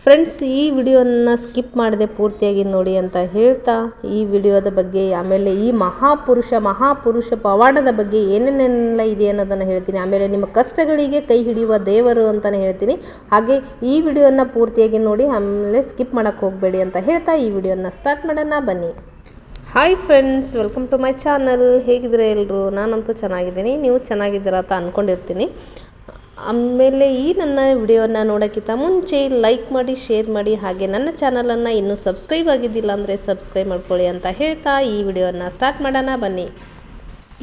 Friends, ಈ ವಿಡಿಯೋನ skip ಮಾಡದೆ ಪೂರ್ತಿಯಾಗಿ ನೋಡಿ ಅಂತ ಹೇಳ್ತಾ, ಈ ವಿಡಿಯೋದ ಬಗ್ಗೆ ಆಮೇಲೆ ಈ ಮಹಾಪುರುಷ ಪವಾಡದ ಬಗ್ಗೆ ಏನೇನೆಲ್ಲ ಇದೆ ಅನ್ನೋದನ್ನು ಹೇಳ್ತೀನಿ. ಆಮೇಲೆ ನಿಮ್ಮ ಕಷ್ಟಗಳಿಗೆ ಕೈ ಹಿಡಿಯುವ ದೇವರು ಅಂತಲೇ ಹೇಳ್ತೀನಿ. ಹಾಗೆ ಈ ವಿಡಿಯೋನ ಪೂರ್ತಿಯಾಗಿ ನೋಡಿ, ಆಮೇಲೆ ಸ್ಕಿಪ್ ಮಾಡೋಕ್ಕೆ ಹೋಗಬೇಡಿ ಅಂತ ಹೇಳ್ತಾ ಈ ವಿಡಿಯೋನ ಸ್ಟಾರ್ಟ್ ಮಾಡೋಣ, ಬನ್ನಿ. Hi friends, welcome to my channel. ಹೇಗಿದ್ರೆ ಎಲ್ಲರೂ? ನಾನಂತೂ ಚೆನ್ನಾಗಿದ್ದೀನಿ, ನೀವು ಚೆನ್ನಾಗಿದ್ದೀರಾ ಅಂತ ಅಂದ್ಕೊಂಡಿರ್ತೀನಿ. ಆಮೇಲೆ ಈ ನನ್ನ ವಿಡಿಯೋನ ನೋಡೋಕ್ಕಿಂತ ಮುಂಚೆ ಲೈಕ್ ಮಾಡಿ, ಶೇರ್ ಮಾಡಿ, ಹಾಗೆ ನನ್ನ ಚಾನಲನ್ನು ಇನ್ನೂ ಸಬ್ಸ್ಕ್ರೈಬ್ ಆಗಿದ್ದಿಲ್ಲ ಅಂದರೆ ಸಬ್ಸ್ಕ್ರೈಬ್ ಮಾಡ್ಕೊಳ್ಳಿ ಅಂತ ಹೇಳ್ತಾ ಈ ವಿಡಿಯೋನ ಸ್ಟಾರ್ಟ್ ಮಾಡೋಣ, ಬನ್ನಿ.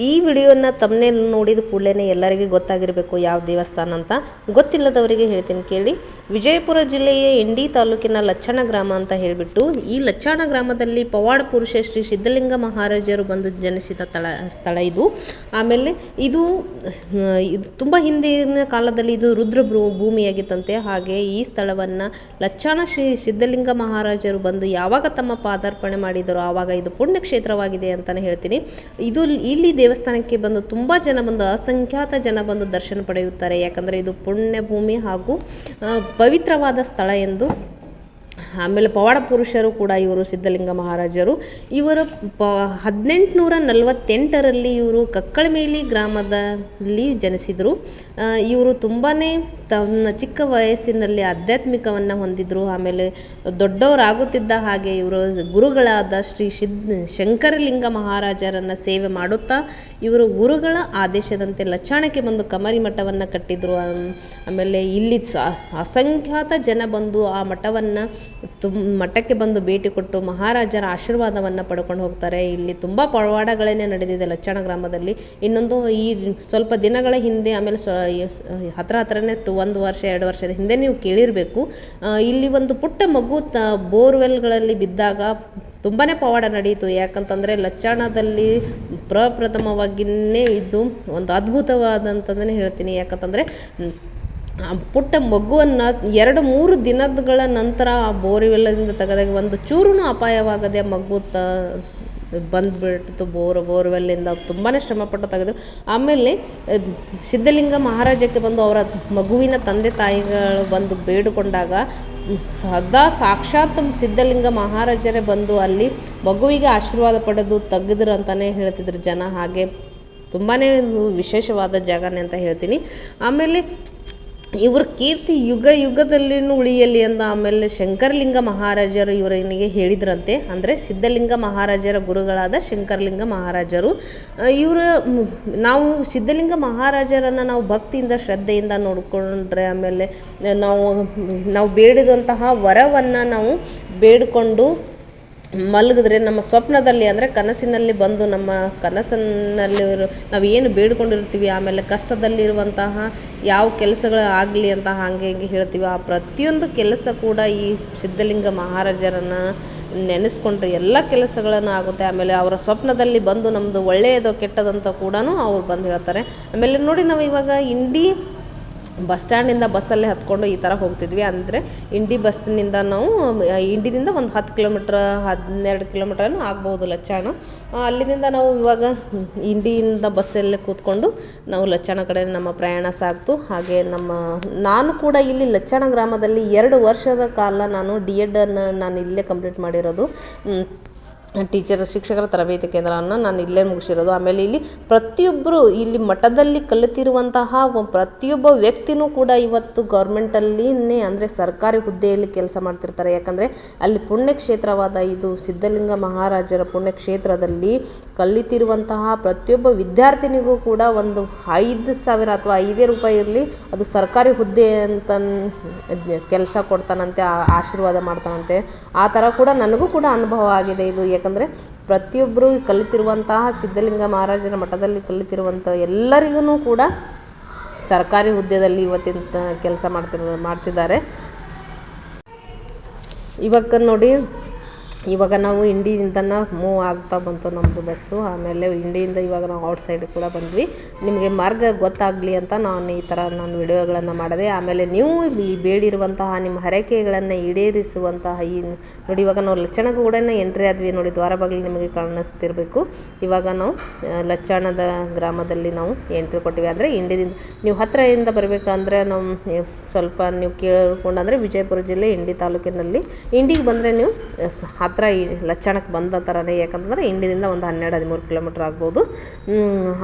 ಈ ವಿಡಿಯೋನ ತಮ್ಮನೇಲ್ ನೋಡಿದ ಕೂಡಲೇ ಎಲ್ಲರಿಗೂ ಗೊತ್ತಾಗಿರಬೇಕು ಯಾವ ದೇವಸ್ಥಾನ ಅಂತ. ಗೊತ್ತಿಲ್ಲದವರಿಗೆ ಹೇಳ್ತೀನಿ ಕೇಳಿ. ವಿಜಯಪುರ ಜಿಲ್ಲೆಯ ಇಂಡಿ ತಾಲೂಕಿನ ಲಚ್ಚಣ ಗ್ರಾಮ ಅಂತ ಹೇಳಿಬಿಟ್ಟು, ಈ ಲಚ್ಚಣ ಗ್ರಾಮದಲ್ಲಿ ಪವಾಡ ಪುರುಷ ಶ್ರೀ ಸಿದ್ಧಲಿಂಗ ಮಹಾರಾಜರು ಬಂದು ಜನಿಸಿದ ಸ್ಥಳ ಇದು. ಆಮೇಲೆ ಇದು ತುಂಬ ಹಿಂದಿನ ಕಾಲದಲ್ಲಿ ಇದು ರುದ್ರ ಭೂಮಿಯಾಗಿತ್ತಂತೆ. ಹಾಗೆ ಈ ಸ್ಥಳವನ್ನು ಲಚ್ಚಣ ಶ್ರೀ ಸಿದ್ಧಲಿಂಗ ಮಹಾರಾಜರು ಬಂದು ಯಾವಾಗ ತಮ್ಮ ಪಾದಾರ್ಪಣೆ ಮಾಡಿದರೋ ಆವಾಗ ಇದು ಪುಣ್ಯಕ್ಷೇತ್ರವಾಗಿದೆ ಅಂತಲೇ ಹೇಳ್ತೀನಿ. ಇಲ್ಲಿ ದೇವಸ್ಥಾನಕ್ಕೆ ಬಂದು ತುಂಬ ಜನ ಬಂದು, ಅಸಂಖ್ಯಾತ ಜನ ಬಂದು ದರ್ಶನ ಪಡೆಯುತ್ತಾರೆ. ಯಾಕಂದರೆ ಇದು ಪುಣ್ಯ ಭೂಮಿ ಹಾಗೂ ಪವಿತ್ರವಾದ ಸ್ಥಳ ಎಂದು. ಆಮೇಲೆ ಪವಾಡ ಪುರುಷರು ಕೂಡ ಇವರು ಸಿದ್ಧಲಿಂಗ ಮಹಾರಾಜರು. ಇವರು 1848ರಲ್ಲಿ ಇವರು ಕಕ್ಕಳಮೇಲಿ ಗ್ರಾಮದಲ್ಲಿ ಜನಿಸಿದರು. ಇವರು ತುಂಬಾ ತನ್ನ ಚಿಕ್ಕ ವಯಸ್ಸಿನಲ್ಲಿ ಆಧ್ಯಾತ್ಮಿಕವನ್ನು ಹೊಂದಿದ್ರು. ಆಮೇಲೆ ದೊಡ್ಡವರಾಗುತ್ತಿದ್ದ ಹಾಗೆ ಇವರು ಗುರುಗಳಾದ ಶ್ರೀ ಶಂಕರಲಿಂಗ ಮಹಾರಾಜರನ್ನು ಸೇವೆ ಮಾಡುತ್ತಾ ಇವರು ಗುರುಗಳ ಆದೇಶದಂತೆ ಲಚ್ಚಾಣಕ್ಕೆ ಬಂದು ಕಮರಿ ಮಠವನ್ನು ಕಟ್ಟಿದರು. ಆಮೇಲೆ ಇಲ್ಲಿ ಅಸಂಖ್ಯಾತ ಜನ ಬಂದು ಆ ಮಠಕ್ಕೆ ಬಂದು ಭೇಟಿ ಕೊಟ್ಟು ಮಹಾರಾಜರ ಆಶೀರ್ವಾದವನ್ನು ಪಡ್ಕೊಂಡು ಹೋಗ್ತಾರೆ. ಇಲ್ಲಿ ತುಂಬ ಪವಾಡಗಳೇನೆ ನಡೆದಿದೆ ಲಚ್ಚಣ ಗ್ರಾಮದಲ್ಲಿ. ಇನ್ನೊಂದು, ಈ ಸ್ವಲ್ಪ ದಿನಗಳ ಹಿಂದೆ, ಆಮೇಲೆ ಹತ್ರನೇ 1 ವರ್ಷ 2 ವರ್ಷದ ಹಿಂದೆ ನೀವು ಕೇಳಿರಬೇಕು, ಇಲ್ಲಿ ಒಂದು ಪುಟ್ಟ ಮಗು ಬೋರ್ವೆಲ್ಗಳಲ್ಲಿ ಬಿದ್ದಾಗ ತುಂಬಾ ಪವಾಡ ನಡೆಯಿತು. ಯಾಕಂತಂದರೆ ಲಚ್ಚಾಣದಲ್ಲಿ ಪ್ರಪ್ರಥಮವಾಗಿಯೇ ಇದು ಒಂದು ಅದ್ಭುತವಾದಂಥದ್ದನ್ನೇ ಹೇಳ್ತೀನಿ. ಯಾಕಂತಂದರೆ ಪುಟ್ಟ ಮಗುವನ್ನು 2-3 ದಿನಗಳ ನಂತರ ಆ ಬೋರ್ವೆಲ್ಲದಿಂದ ತೆಗೆದಾಗ ಒಂದು ಚೂರು ಅಪಾಯವಾಗದೆ ಮಗು ಬಂದುಬಿಡ್ತು. ಬೋರ್ವೆಲ್ಲಿಂದ ತುಂಬಾ ಶ್ರಮಪಟ್ಟು ತೆಗೆದರು. ಆಮೇಲೆ ಸಿದ್ಧಲಿಂಗ ಮಹಾರಾಜಕ್ಕೆ ಬಂದು ಅವರ ಮಗುವಿನ ತಂದೆ ತಾಯಿಗಳು ಬಂದು ಬೇಡಿಕೊಂಡಾಗ ಸದಾ ಸಾಕ್ಷಾತ್ ಸಿದ್ಧಲಿಂಗ ಮಹಾರಾಜರೇ ಬಂದು ಅಲ್ಲಿ ಮಗುವಿಗೆ ಆಶೀರ್ವಾದ ಪಡೆದು ತೆಗೆದ್ರು ಅಂತಲೇ ಹೇಳ್ತಿದ್ರು ಜನ. ಹಾಗೆ ತುಂಬಾ ವಿಶೇಷವಾದ ಜಾಗನೇ ಅಂತ ಹೇಳ್ತೀನಿ. ಆಮೇಲೆ ಇವ್ರ ಕೀರ್ತಿ ಯುಗದಲ್ಲಿನೂ ಉಳಿಯಲಿ ಅಂತ ಆಮೇಲೆ ಶಂಕರಲಿಂಗ ಮಹಾರಾಜರು ಇವರಿಗೆ ಹೇಳಿದ್ರಂತೆ. ಅಂದರೆ ಸಿದ್ಧಲಿಂಗ ಮಹಾರಾಜರ ಗುರುಗಳಾದ ಶಂಕರಲಿಂಗ ಮಹಾರಾಜರು ನಾವು ಸಿದ್ಧಲಿಂಗ ಮಹಾರಾಜರನ್ನು ನಾವು ಭಕ್ತಿಯಿಂದ ಶ್ರದ್ಧೆಯಿಂದ ನೋಡಿಕೊಂಡ್ರೆ, ಆಮೇಲೆ ನಾವು ಬೇಡಿದಂತಹ ವರವನ್ನು ನಾವು ಬೇಡಿಕೊಂಡು ಮಲಗಿದ್ರೆ ನಮ್ಮ ಸ್ವಪ್ನದಲ್ಲಿ, ಅಂದರೆ ಕನಸಿನಲ್ಲಿ ಬಂದು ನಮ್ಮ ಕನಸಿನಲ್ಲಿ ನಾವು ಏನು ಬೇಡ್ಕೊಂಡಿರ್ತೀವಿ, ಆಮೇಲೆ ಕಷ್ಟದಲ್ಲಿರುವಂತಹ ಯಾವ ಕೆಲಸಗಳು ಆಗಲಿ ಅಂತ ಹಾಗೆ ಹೇಳ್ತೀವಿ, ಆ ಪ್ರತಿಯೊಂದು ಕೆಲಸ ಕೂಡ ಈ ಸಿದ್ಧಲಿಂಗ ಮಹಾರಾಜರನ್ನು ನೆನೆಸ್ಕೊಂಡ್ರೆ ಎಲ್ಲ ಕೆಲಸಗಳನ್ನು ಆಗುತ್ತೆ. ಆಮೇಲೆ ಅವರ ಸ್ವಪ್ನದಲ್ಲಿ ಬಂದು ನಮ್ಮದು ಒಳ್ಳೆಯದೋ ಕೆಟ್ಟದಂತ ಕೂಡ ಅವ್ರು ಬಂದು ಹೇಳ್ತಾರೆ. ಆಮೇಲೆ ನೋಡಿ, ನಾವು ಇವಾಗ ಇಂಡಿ ಬಸ್ ಸ್ಟ್ಯಾಂಡಿಂದ ಬಸ್ಸಲ್ಲಿ ಹತ್ಕೊಂಡು ಈ ಥರ ಹೋಗ್ತಿದ್ವಿ. ಅಂದರೆ ಇಂಡಿ ಬಸ್ನಿಂದ ನಾವು ಇಂಡಿನಿಂದ ಒಂದು 10 ಕಿಲೋಮೀಟ್ರ್ 12 ಕಿಲೋಮೀಟ್ರನ್ನು ಆಗ್ಬೋದು ಲಚ್ಚಾಣ. ಅಲ್ಲಿಂದ ನಾವು ಇವಾಗ ಇಂಡಿಯಿಂದ ಬಸ್ಸಲ್ಲೇ ಕೂತ್ಕೊಂಡು ನಾವು ಲಚ್ಚಾಣ ಕಡೆ ನಮ್ಮ ಪ್ರಯಾಣ ಸಾಗ್ತು. ಹಾಗೆ ನಾನು ಕೂಡ ಇಲ್ಲಿ ಲಚ್ಚಾಣ ಗ್ರಾಮದಲ್ಲಿ 2 ವರ್ಷದ ಕಾಲ ನಾನು DED ನಾನು ಇಲ್ಲೇ ಕಂಪ್ಲೀಟ್ ಮಾಡಿರೋದು. ಶಿಕ್ಷಕರ ತರಬೇತಿ ಕೇಂದ್ರವನ್ನು ನಾನು ಇಲ್ಲೇ ಮುಗಿಸಿರೋದು. ಆಮೇಲೆ ಇಲ್ಲಿ ಪ್ರತಿಯೊಬ್ಬರು ಇಲ್ಲಿ ಮಠದಲ್ಲಿ ಕಲಿತಿರುವಂತಹ ಪ್ರತಿಯೊಬ್ಬ ವ್ಯಕ್ತಿನೂ ಕೂಡ ಇವತ್ತು ಗೌರ್ಮೆಂಟಲ್ಲಿನೇ, ಅಂದರೆ ಸರ್ಕಾರಿ ಹುದ್ದೆಯಲ್ಲಿ ಕೆಲಸ ಮಾಡ್ತಿರ್ತಾರೆ. ಯಾಕಂದರೆ ಅಲ್ಲಿ ಪುಣ್ಯಕ್ಷೇತ್ರವಾದ ಇದು ಸಿದ್ಧಲಿಂಗ ಮಹಾರಾಜರ ಪುಣ್ಯಕ್ಷೇತ್ರದಲ್ಲಿ ಕಲಿತಿರುವಂತಹ ಪ್ರತಿಯೊಬ್ಬ ವಿದ್ಯಾರ್ಥಿನಿಗೂ ಕೂಡ ಒಂದು 5,000 ಅಥವಾ 5 ರೂಪಾಯಿ ಇರಲಿ, ಅದು ಸರ್ಕಾರಿ ಹುದ್ದೆ ಅಂತ ಕೆಲಸ ಕೊಡ್ತಾನಂತೆ, ಆಶೀರ್ವಾದ ಮಾಡ್ತಾನಂತೆ. ಆ ಥರ ಕೂಡ ನನಗೂ ಕೂಡ ಅನುಭವ ಆಗಿದೆ ಇದು. ಯಾಕಂದರೆ ಪ್ರತಿಯೊಬ್ಬರು ಕಲಿತಿರುವಂತಹ ಸಿದ್ಧಲಿಂಗ ಮಹಾರಾಜರ ಮಠದಲ್ಲಿ ಕಲಿತಿರುವಂಥ ಎಲ್ಲರಿಗೂ ಕೂಡ ಸರ್ಕಾರಿ ಹುದ್ದೆಯಲ್ಲಿ ಇವತ್ತಿನ ಕೆಲಸ ಮಾಡ್ತಿದ್ದಾರೆ. ಇವಾಗ ನೋಡಿ, ಇವಾಗ ನಾವು ಇಂಡಿಯಿಂದನ ಮೂವ್ ಆಗ್ತಾ ಬಂತು ನಮ್ಮದು ಬಸ್ಸು. ಆಮೇಲೆ ಇಂಡಿಯಿಂದ ಇವಾಗ ನಾವು ಔಟ್ಸೈಡ್ ಕೂಡ ಬಂದ್ವಿ. ನಿಮಗೆ ಮಾರ್ಗ ಗೊತ್ತಾಗಲಿ ಅಂತ ನಾನು ಈ ಥರ ನಾನು ವಿಡಿಯೋಗಳನ್ನು ಮಾಡಿದೆ. ಆಮೇಲೆ ನೀವು ಈ ಬೇಡಿರುವಂತಹ ನಿಮ್ಮ ಹರಕೆಗಳನ್ನು ಈಡೇರಿಸುವಂತಹ ನೋಡಿ, ಇವಾಗ ನಾವು ಲಚ್ಚಣಗೂಡನೇ ಎಂಟ್ರಿ ಆದ್ವಿ ನೋಡಿ, ದ್ವಾರ ಬಾಗಿಲು ನಿಮಗೆ ಕಾಣಿಸ್ತಿರಬೇಕು. ಇವಾಗ ನಾವು ಲಚ್ಚಾಣದ ಗ್ರಾಮದಲ್ಲಿ ನಾವು ಎಂಟ್ರಿ ಕೊಟ್ಟಿವಿ. ಅಂದರೆ ಇಂಡಿದಿಂದ ನೀವು ಹತ್ತಿರದಿಂದ ಬರಬೇಕಂದ್ರೆ ನಾವು ಸ್ವಲ್ಪ ನೀವು ಕೇಳ್ಕೊಂಡಂದರೆ ವಿಜಯಪುರ ಜಿಲ್ಲೆ ಇಂಡಿ ತಾಲೂಕಿನಲ್ಲಿ ಇಂಡಿಗೆ ಬಂದರೆ ನೀವು ಹತ್ತಿರ ಲಚ್ಚಾಣಕ್ಕೆ ಬಂದ ಥರನೇ. ಯಾಕಂತಂದರೆ ಇಂಡಿಯಿಂದ ಒಂದು 12-13 ಕಿಲೋಮೀಟ್ರ್ ಆಗ್ಬೋದು.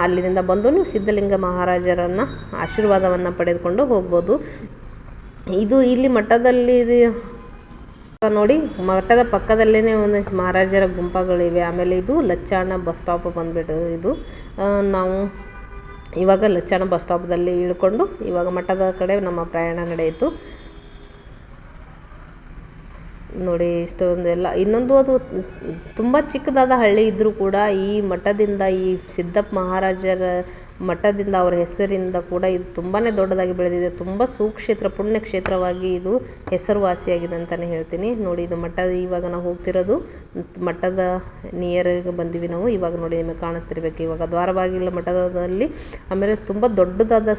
ಅಲ್ಲಿಂದ ಬಂದು ನೀವು ಸಿದ್ಧಲಿಂಗ ಮಹಾರಾಜರನ್ನು ಆಶೀರ್ವಾದವನ್ನು ಪಡೆದುಕೊಂಡು ಹೋಗ್ಬೋದು. ಇದು ಇಲ್ಲಿ ಮಠದಲ್ಲಿ ನೋಡಿ, ಮಠದ ಪಕ್ಕದಲ್ಲೇ ಒಂದು ಮಹಾರಾಜರ ಗುಂಪಗಳಿವೆ. ಆಮೇಲೆ ಇದು ಲಚ್ಚಾಣ ಬಸ್ ಸ್ಟಾಪ್ ಬಂದುಬಿಟ್ಟು ಇದು ನಾವು ಇವಾಗ ಲಚ್ಚಾಣ ಬಸ್ ಸ್ಟಾಪ್ದಲ್ಲಿ ಇಳ್ಕೊಂಡು ಇವಾಗ ಮಠದ ಕಡೆ ನಮ್ಮ ಪ್ರಯಾಣ ನಡೆಯಿತು ನೋಡಿ. ಇಷ್ಟೊಂದೆಲ್ಲ ಇನ್ನೊಂದು ಅದು ತುಂಬ ಚಿಕ್ಕದಾದ ಹಳ್ಳಿ ಇದ್ದರೂ ಕೂಡ ಈ ಮಠದಿಂದ, ಈ ಸಿದ್ದಪ್ಪ ಮಹಾರಾಜರ ಮಠದಿಂದ, ಅವರ ಹೆಸರಿಂದ ಕೂಡ ಇದು ತುಂಬಾ ದೊಡ್ಡದಾಗಿ ಬೆಳೆದಿದೆ. ತುಂಬ ಸುಕ್ಷೇತ್ರ, ಪುಣ್ಯಕ್ಷೇತ್ರವಾಗಿ ಇದು ಹೆಸರುವಾಸಿಯಾಗಿದೆ ಅಂತಲೇ ಹೇಳ್ತೀನಿ ನೋಡಿ. ಇದು ಮಠ, ಇವಾಗ ನಾವು ಹೋಗ್ತಿರೋದು ಮಠದ ನಿಯರಿಗೆ ಬಂದಿವಿ ನಾವು. ಇವಾಗ ನೋಡಿ ನಿಮಗೆ ಕಾಣಿಸ್ತಿರ್ಬೇಕು. ಇವಾಗ ದ್ವಾರಬಾಗಿಲ ಮಠದಲ್ಲಿ ಆಮೇಲೆ ತುಂಬ ದೊಡ್ಡದಾದ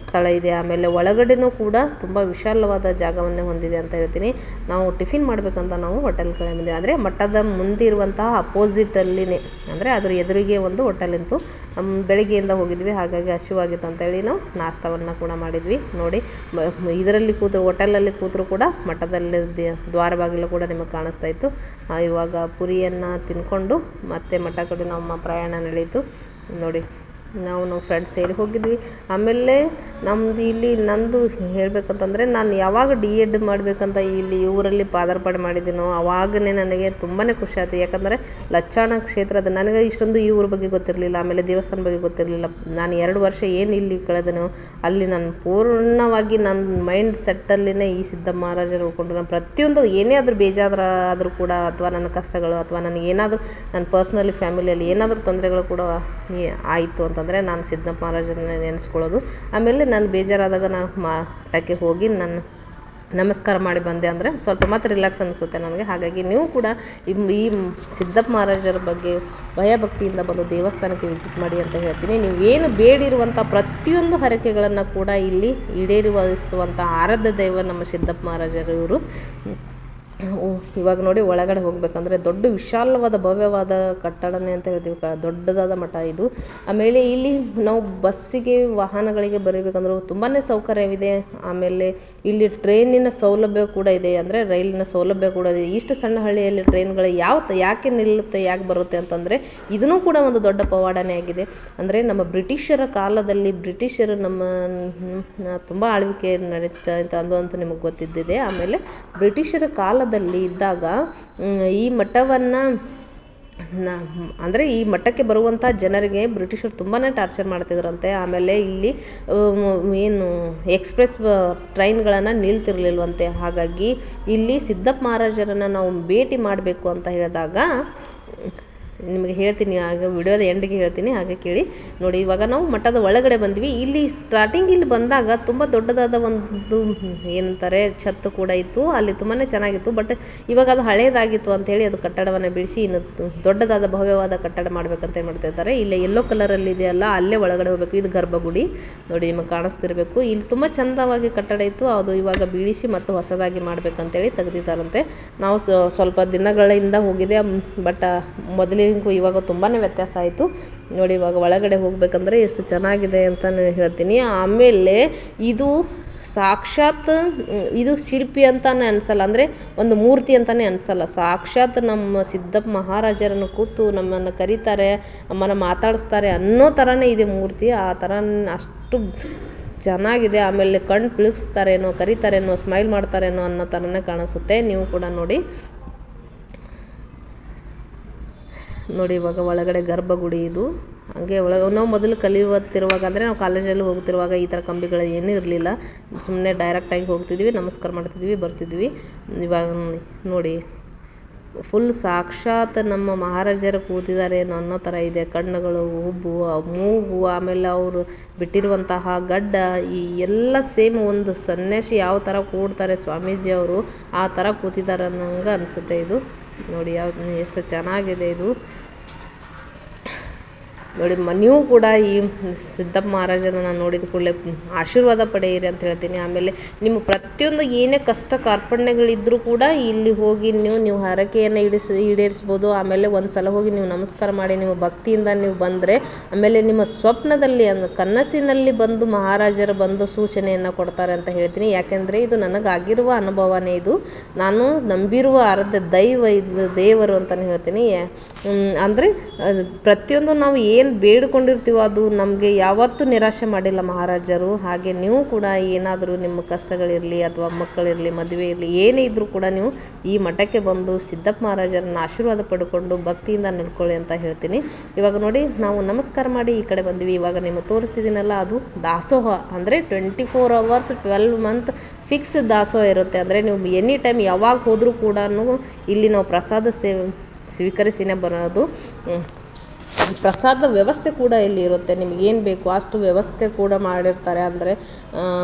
ಸ್ಥಳ ಇದೆ. ಆಮೇಲೆ ಒಳಗಡೆನೂ ಕೂಡ ತುಂಬ ವಿಶಾಲವಾದ ಜಾಗವನ್ನೇ ಹೊಂದಿದೆ ಅಂತ ಹೇಳ್ತೀನಿ. ನಾವು ಟಿಫಿನ್ ಮಾಡಬೇಕಂತ ನಾವು ಹೋಟೆಲ್ ಕಡೆ ಬಂದಿವಿ. ಅಂದರೆ ಮಠದ ಮುಂದಿರುವಂತಹ ಅಪೋಸಿಟಲ್ಲಿನೇ, ಅಂದರೆ ಅದ್ರ ಎದುರಿಗೆ ಒಂದು ಹೋಟೆಲ್ ಇತ್ತು. ಬೆಳಗ್ಗೆಯಿಂದ ಹೋಗಿದ್ವಿ, ಹಾಗಾಗಿ ಹಸಿವಾಗಿತ್ತು ಅಂತೇಳಿ ನಾವು ನಾಷ್ಟವನ್ನು ಕೂಡ ಮಾಡಿದ್ವಿ ನೋಡಿ. ಇದರಲ್ಲಿ ಕೂತು ಹೋಟೆಲಲ್ಲಿ ಕೂತರು ಕೂಡ ಮಠದಲ್ಲಿ ದ್ವಾರ ಬಾಗಿಲು ಕೂಡ ನಿಮಗೆ ಕಾಣಿಸ್ತಾ ಇತ್ತು. ಇವಾಗ ಪುರಿಯನ್ನು ತಿನ್ಕೊಂಡು ಮತ್ತೆ ಮಠ ಕಡೆ ನಮ್ಮ ಪ್ರಯಾಣ ನಡೆಯಿತು ನೋಡಿ. ನಾವು ಫ್ರೆಂಡ್ಸ್ ಸೇರಿ ಹೋಗಿದ್ವಿ. ಆಮೇಲೆ ನಮ್ಮದು ಇಲ್ಲಿ ನಂದು ಹೇಳಬೇಕಂತಂದರೆ, ನಾನು ಯಾವಾಗ D.Ed ಮಾಡಬೇಕಂತ ಇಲ್ಲಿ ಊರಲ್ಲಿ ಪಾದಾರ್ಪಣೆ ಮಾಡಿದ್ದೀನೋ ಆವಾಗನೇ ನನಗೆ ತುಂಬಾ ಖುಷಿ ಆಯ್ತು. ಯಾಕಂದರೆ ಲಚ್ಚಾಣ ಕ್ಷೇತ್ರದ ನನಗೆ ಇಷ್ಟೊಂದು ಈ ಊರ ಬಗ್ಗೆ ಗೊತ್ತಿರಲಿಲ್ಲ, ಆಮೇಲೆ ದೇವಸ್ಥಾನ ಬಗ್ಗೆ ಗೊತ್ತಿರಲಿಲ್ಲ. ನಾನು 2 ವರ್ಷ ಏನು ಇಲ್ಲಿ ಕಳೆದನೋ ಅಲ್ಲಿ ನಾನು ಪೂರ್ಣವಾಗಿ ನನ್ನ ಮೈಂಡ್ ಸೆಟ್ಟಲ್ಲಿನೇ ಈ ಸಿದ್ದಪ್ಪ ಮಹಾರಾಜರು ಉಳ್ಕೊಂಡು ನಾನು ಪ್ರತಿಯೊಂದು ಏನೇ ಆದರೂ ಬೇಜಾರಾದರೂ ಕೂಡ, ಅಥವಾ ನನ್ನ ಕಷ್ಟಗಳು, ಅಥವಾ ನನಗೇನಾದರೂ ನನ್ನ ಪರ್ಸ್ನಲಿ ಫ್ಯಾಮಿಲಿಯಲ್ಲಿ ಏನಾದರೂ ತೊಂದರೆಗಳು ಕೂಡ ಆಯಿತು ಅಂತಂದರೆ ನಾನು ಸಿದ್ದಪ್ಪ ಮಹಾರಾಜರನ್ನ ನೆನೆಸ್ಕೊಳ್ಳೋದು. ಆಮೇಲೆ ನಾನು ಬೇಜಾರಾದಾಗ ನಾನು ಮಠಕ್ಕೆ ಹೋಗಿ ನಾನು ನಮಸ್ಕಾರ ಮಾಡಿ ಬಂದೆ ಅಂದರೆ ಸ್ವಲ್ಪ ಮತ್ತೆ ರಿಲ್ಯಾಕ್ಸ್ ಅನಿಸುತ್ತೆ ನನಗೆ. ಹಾಗಾಗಿ ನೀವು ಕೂಡ ಈ ಸಿದ್ದಪ್ಪ ಮಹಾರಾಜರ ಬಗ್ಗೆ ಭಯಭಕ್ತಿಯಿಂದ ಬಂದು ದೇವಸ್ಥಾನಕ್ಕೆ ವಿಸಿಟ್ ಮಾಡಿ ಅಂತ ಹೇಳ್ತೀನಿ. ನೀವೇನು ಬೇಡಿರುವಂಥ ಪ್ರತಿಯೊಂದು ಹರಕೆಗಳನ್ನು ಕೂಡ ಇಲ್ಲಿ ಈಡೇರಿಸುವಂಥ ಆರಾಧ್ಯ ದೈವ ನಮ್ಮ ಸಿದ್ದಪ್ಪ ಮಹಾರಾಜರು ಇವರು. ಇವಾಗ ನೋಡಿ, ಒಳಗಡೆ ಹೋಗಬೇಕಂದ್ರೆ ದೊಡ್ಡ ವಿಶಾಲವಾದ ಭವ್ಯವಾದ ಕಟ್ಟಡನೇ ಅಂತ ಹೇಳ್ತೀವಿ, ದೊಡ್ಡದಾದ ಮಠ ಇದು. ಆಮೇಲೆ ಇಲ್ಲಿ ನಾವು ಬಸ್ಸಿಗೆ, ವಾಹನಗಳಿಗೆ ಬರಬೇಕಂದ್ರೆ ತುಂಬಾ ಸೌಕರ್ಯವಿದೆ. ಆಮೇಲೆ ಇಲ್ಲಿ ಟ್ರೈನಿನ ಸೌಲಭ್ಯ ಕೂಡ ಇದೆ, ಅಂದರೆ ರೈಲಿನ ಸೌಲಭ್ಯ ಕೂಡ ಇದೆ. ಇಷ್ಟು ಸಣ್ಣ ಹಳ್ಳಿಯಲ್ಲಿ ಟ್ರೈನ್ಗಳು ಯಾಕೆ ನಿಲ್ಲುತ್ತೆ, ಯಾಕೆ ಬರುತ್ತೆ ಅಂತಂದರೆ ಇದನ್ನೂ ಕೂಡ ಒಂದು ದೊಡ್ಡ ಪವಾಡನೇ ಆಗಿದೆ. ಅಂದರೆ ನಮ್ಮ ಬ್ರಿಟಿಷರ ಕಾಲದಲ್ಲಿ ಬ್ರಿಟಿಷರು ನಮ್ಮ ತುಂಬ ಆಳ್ವಿಕೆ ನಡೀತಾ ಇತ್ತು ಅನ್ನೋದಂತೂ ನಿಮಗೆ ಗೊತ್ತಿದ್ದಿದೆ. ಆಮೇಲೆ ಬ್ರಿಟಿಷರ ಕಾಲದಲ್ಲಿ ಇದ್ದಾಗ ಈ ಮಠವನ್ನು ಅಂದರೆ ಈ ಮಠಕ್ಕೆ ಬರುವಂಥ ಜನರಿಗೆ ಬ್ರಿಟಿಷರು ತುಂಬಾ ಟಾರ್ಚರ್ ಮಾಡ್ತಿದ್ರಂತೆ. ಆಮೇಲೆ ಇಲ್ಲಿ ಏನು ಎಕ್ಸ್ಪ್ರೆಸ್ ಟ್ರೈನ್ಗಳನ್ನು ನಿಲ್ತಿರ್ಲಿಲ್ವಂತೆ. ಹಾಗಾಗಿ ಇಲ್ಲಿ ಸಿದ್ದಪ್ಪ ಮಹಾರಾಜರನ್ನು ನಾವು ಭೇಟಿ ಮಾಡಬೇಕು ಅಂತ ಹೇಳಿದಾಗ ನಿಮಗೆ ಹೇಳ್ತೀನಿ, ಆಗ ವಿಡಿಯೋದ ಎಂಡಿಗೆ ಹೇಳ್ತೀನಿ, ಹಾಗೆ ಕೇಳಿ ನೋಡಿ. ಇವಾಗ ನಾವು ಮಠದ ಒಳಗಡೆ ಬಂದ್ವಿ. ಇಲ್ಲಿ ಸ್ಟಾರ್ಟಿಂಗ್ ಇಲ್ಲಿ ಬಂದಾಗ ತುಂಬ ದೊಡ್ಡದಾದ ಒಂದು ಏನಂತಾರೆ ಛತ್ತು ಕೂಡ ಇತ್ತು, ಅಲ್ಲಿ ತುಂಬಾ ಚೆನ್ನಾಗಿತ್ತು. ಬಟ್ ಇವಾಗ ಅದು ಹಳೇದಾಗಿತ್ತು ಅಂಥೇಳಿ ಅದು ಕಟ್ಟಡವನ್ನು ಬಿಡಿಸಿ ಇನ್ನು ದೊಡ್ಡದಾದ ಭವ್ಯವಾದ ಕಟ್ಟಡ ಮಾಡ್ಬೇಕಂತ ಏನು ಮಾಡ್ತಿರ್ತಾರೆ. ಇಲ್ಲಿ ಯೆಲ್ಲೋ ಕಲರಲ್ಲಿ ಇದೆಯಲ್ಲ, ಅಲ್ಲೇ ಒಳಗಡೆ ಹೋಗಬೇಕು. ಇದು ಗರ್ಭಗುಡಿ ನೋಡಿ, ನಿಮಗೆ ಕಾಣಿಸ್ತಿರ್ಬೇಕು. ಇಲ್ಲಿ ತುಂಬ ಚಂದವಾಗಿ ಕಟ್ಟಡ ಇತ್ತು, ಅದು ಇವಾಗ ಬೀಳಿಸಿ ಮತ್ತು ಹೊಸದಾಗಿ ಮಾಡಬೇಕಂತೇಳಿ ತೆಗೆದಿದ್ದಾರಂತೆ. ನಾವು ಸ್ವಲ್ಪ ದಿನಗಳಿಂದ ಹೋಗಿದೆ, ಬಟ್ ಮೊದಲಿಗೂ ಇವಾಗ ತುಂಬಾ ವ್ಯತ್ಯಾಸ ಆಯಿತು ನೋಡಿ. ಇವಾಗ ಒಳಗಡೆ ಹೋಗ್ಬೇಕಂದ್ರೆ ಎಷ್ಟು ಚೆನ್ನಾಗಿದೆ ಅಂತ ನಾನು ಹೇಳ್ತೀನಿ. ಆಮೇಲೆ ಇದು ಸಾಕ್ಷಾತ್ ಇದು ಶಿಲ್ಪಿ ಅಂತಾನೆ ಅನಿಸಲ್ಲ, ಅಂದರೆ ಒಂದು ಮೂರ್ತಿ ಅಂತಲೇ ಅನಿಸಲ್ಲ. ಸಾಕ್ಷಾತ್ ನಮ್ಮ ಸಿದ್ದಪ್ಪ ಮಹಾರಾಜರನ್ನು ಕೂತು ನಮ್ಮನ್ನು ಕರೀತಾರೆ, ನಮ್ಮನ್ನು ಮಾತಾಡಿಸ್ತಾರೆ ಅನ್ನೋ ಥರನೇ ಇದೆ ಮೂರ್ತಿ. ಆ ಥರ ಅಷ್ಟು ಚೆನ್ನಾಗಿದೆ. ಆಮೇಲೆ ಕಣ್ಣು ಪಿಳಿಸ್ತಾರೇನೋ, ಕರೀತಾರೇನೋ, ಸ್ಮೈಲ್ ಮಾಡ್ತಾರೇನೋ ಅನ್ನೋ ಥರನೇ ಕಾಣಿಸುತ್ತೆ. ನೀವು ಕೂಡ ನೋಡಿ. ಇವಾಗ ಒಳಗಡೆ ಗರ್ಭಗುಡಿ ಇದು. ಹಾಗೆ ನಾವು ಮೊದಲು ಕಲಿಯುತ್ತಿರುವಾಗ, ಅಂದರೆ ನಾವು ಕಾಲೇಜಲ್ಲಿ ಹೋಗ್ತಿರುವಾಗ ಈ ಥರ ಕಂಬಿಗಳು ಏನೂ ಇರಲಿಲ್ಲ. ಸುಮ್ಮನೆ ಡೈರೆಕ್ಟಾಗಿ ಹೋಗ್ತಿದ್ವಿ, ನಮಸ್ಕಾರ ಮಾಡ್ತಿದ್ವಿ, ಬರ್ತಿದ್ವಿ. ಇವಾಗ ನೋಡಿ, ಫುಲ್ ಸಾಕ್ಷಾತ್ ನಮ್ಮ ಮಹಾರಾಜರು ಕೂತಿದ್ದಾರೆ ಅನ್ನೋ ಥರ ಇದೆ. ಕಣ್ಣುಗಳು, ಹುಬ್ಬು, ಮೂಗು, ಆಮೇಲೆ ಅವರು ಬಿಟ್ಟಿರುವಂತಹ ಗಡ್ಡ, ಈ ಎಲ್ಲ ಸೇಮ್ ಒಂದು ಸನ್ಯಾಸಿ ಯಾವ ಥರ ಕೂಡ್ತಾರೆ ಸ್ವಾಮೀಜಿ ಅವರು, ಆ ಥರ ಕೂತಿದ್ದಾರೆ ಅನ್ನೋಂಗೆ ಅನಿಸುತ್ತೆ ಇದು ನೋಡಿ ಯಾವ್ದು ಎಷ್ಟು ಚೆನ್ನಾಗಿದೆ ಇದು. ನೋಡಿ ನೀವು ಕೂಡ ಈ ಸಿದ್ದಪ್ಪ ಮಹಾರಾಜರನ್ನ ನೋಡಿದ ಕೂಡಲೇ ಆಶೀರ್ವಾದ ಪಡೆಯಿರಿ ಅಂತ ಹೇಳ್ತೀನಿ. ಆಮೇಲೆ ನಿಮ್ಮ ಪ್ರತಿಯೊಂದು ಏನೇ ಕಷ್ಟ ಕಾರ್ಪಣ್ಯಗಳಿದ್ದರೂ ಕೂಡ ಇಲ್ಲಿ ಹೋಗಿ ನೀವು ಹರಕೆಯನ್ನು ಈಡೇರಿಸ್ಬೋದು. ಆಮೇಲೆ ಒಂದು ಸಲ ಹೋಗಿ ನೀವು ನಮಸ್ಕಾರ ಮಾಡಿ ನಿಮ್ಮ ಭಕ್ತಿಯಿಂದ ನೀವು ಬಂದರೆ ಆಮೇಲೆ ನಿಮ್ಮ ಸ್ವಪ್ನದಲ್ಲಿ ಕನಸಿನಲ್ಲಿ ಬಂದು ಮಹಾರಾಜರು ಬಂದು ಸೂಚನೆಯನ್ನು ಕೊಡ್ತಾರೆ ಅಂತ ಹೇಳ್ತೀನಿ. ಯಾಕೆಂದರೆ ಇದು ನನಗಾಗಿರುವ ಅನುಭವನೇ. ಇದು ನಾನು ನಂಬಿರುವ ಆರಾಧ್ಯ ದೈವ ಇದು ದೇವರು ಅಂತಲೇ ಹೇಳ್ತೀನಿ. ಅಂದರೆ ಪ್ರತಿಯೊಂದು ನಾವು ಏನು ಬೇಡಿಕೊಂಡಿರ್ತೀವೋ ಅದು ನಮಗೆ ಯಾವತ್ತೂ ನಿರಾಶೆ ಮಾಡಿಲ್ಲ ಮಹಾರಾಜರು. ಹಾಗೆ ನೀವು ಕೂಡ ಏನಾದರೂ ನಿಮ್ಮ ಕಷ್ಟಗಳಿರಲಿ ಅಥವಾ ಮಕ್ಕಳಿರಲಿ ಮದುವೆ ಇರಲಿ ಏನೇ ಇದ್ದರೂ ಕೂಡ ನೀವು ಈ ಮಠಕ್ಕೆ ಬಂದು ಸಿದ್ದಪ್ಪ ಮಹಾರಾಜರನ್ನ ಆಶೀರ್ವಾದ ಪಡ್ಕೊಂಡು ಭಕ್ತಿಯಿಂದ ನಡ್ಕೊಳ್ಳಿ ಅಂತ ಹೇಳ್ತೀನಿ. ಇವಾಗ ನೋಡಿ ನಾವು ನಮಸ್ಕಾರ ಮಾಡಿ ಈ ಕಡೆ ಬಂದ್ವಿ. ಇವಾಗ ನಿಮಗೆ ತೋರಿಸ್ತಿದ್ದೀನಲ್ಲ ಅದು ದಾಸೋಹ. ಅಂದರೆ 24 hours 12 months ಫಿಕ್ಸ್ ದಾಸೋಹ ಇರುತ್ತೆ. ಅಂದರೆ ನೀವು ಎನಿ ಟೈಮ್ ಯಾವಾಗ ಹೋದರೂ ಕೂಡ ಇಲ್ಲಿ ನಾವು ಪ್ರಸಾದ ಸ್ವೀಕರಿಸಿನೇ ಬರೋದು. ಪ್ರಸಾದ ವ್ಯವಸ್ಥೆ ಕೂಡ ಇಲ್ಲಿ ಇರುತ್ತೆ. ನಿಮಗೇನು ಬೇಕು ಅಷ್ಟು ವ್ಯವಸ್ಥೆ ಕೂಡ ಮಾಡಿರ್ತಾರೆ. ಅಂದರೆ